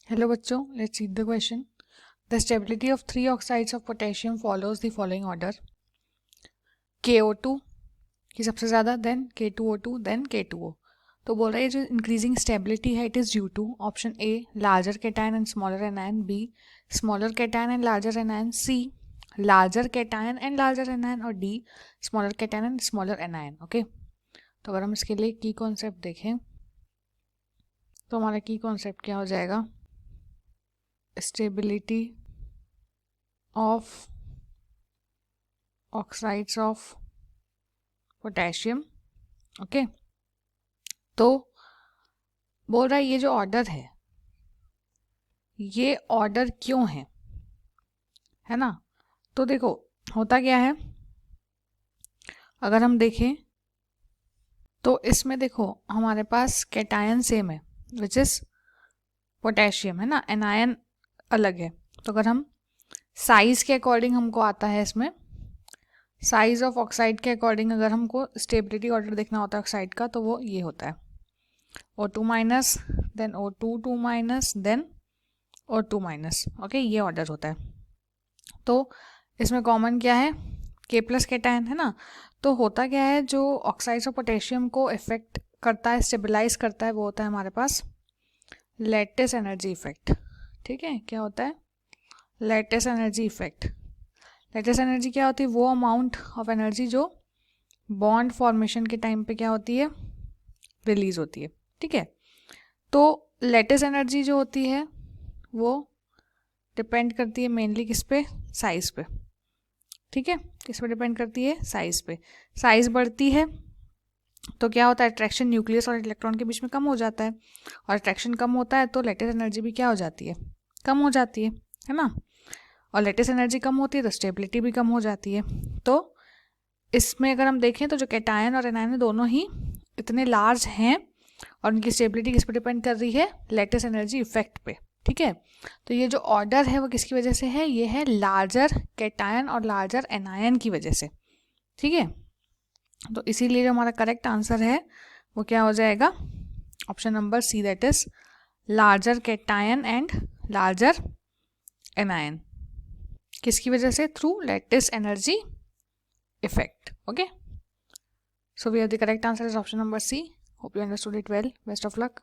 Hello बच्चों, let's read the question. The stability of three oxides of potassium follows the following order: KO2 की सबसे ज़्यादा, then K2O2, then K2O. तो बोल रहा है जो इंक्रीजिंग स्टेबिलिटी है it is due to option A larger cation and smaller anion, B smaller cation and larger anion, C larger cation and larger anion, और D smaller cation and smaller anion. Okay, तो अगर हम इसके लिए की concept देखें तो हमारा की कॉन्सेप्ट क्या हो जाएगा? Stability of oxides of potassium. Okay, तो बोल रहा है ये जो ऑर्डर है ये ऑर्डर क्यों है ना? तो देखो होता क्या है, अगर हम देखें तो इसमें देखो हमारे पास कैटायन सेम है विच इज पोटेशियम, है ना, एनायन अलग है. तो अगर हम साइज के अकॉर्डिंग हमको आता है इसमें साइज ऑफ ऑक्साइड के अकॉर्डिंग अगर हमको स्टेबिलिटी ऑर्डर देखना होता है ऑक्साइड का तो वो ये होता है O2 minus, then O2 2 minus, then O2 minus. Okay, ये ऑर्डर होता है. तो इसमें कॉमन क्या है? K प्लस कैटायन, है ना. तो होता क्या है, जो ऑक्साइड्स ऑफ पोटेशियम को इफेक्ट करता है, स्टेबलाइज करता है, वो होता है हमारे पास लैटिस एनर्जी इफेक्ट. ठीक है, क्या होता है? Lattice energy effect. Lattice energy क्या होती है? वो अमाउंट ऑफ एनर्जी जो बॉन्ड फॉर्मेशन के टाइम पे क्या होती है? रिलीज होती है. ठीक है, तो लैटिस एनर्जी जो होती है वो डिपेंड करती है मेनली किस पे? साइज पे. ठीक है, किस पे डिपेंड करती है? साइज पे. साइज बढ़ती है तो क्या होता है? अट्रैक्शन न्यूक्लियस और इलेक्ट्रॉन के बीच में कम हो जाता है, और अट्रैक्शन कम होता है तो लैटिस एनर्जी भी क्या हो जाती है? कम हो जाती है ना. और लैटिस एनर्जी कम होती है तो स्टेबिलिटी भी कम हो जाती है. तो इसमें अगर हम देखें तो जो कैटायन और एनायन दोनों ही इतने लार्ज हैं और उनकी स्टेबिलिटी किस पे डिपेंड कर रही है? लैटिस एनर्जी इफेक्ट पे. ठीक है, तो ये जो ऑर्डर है वो किसकी वजह से है? ये है लार्जर कैटायन और लार्जर एनायन की वजह से. ठीक है, तो इसीलिए जो हमारा करेक्ट आंसर है वो क्या हो जाएगा? Option number C, that is larger cation and larger anion. किसकी वजह से? Through lattice energy effect. Okay, so we have the correct answer is option number C. Hope you understood it well. Best of luck.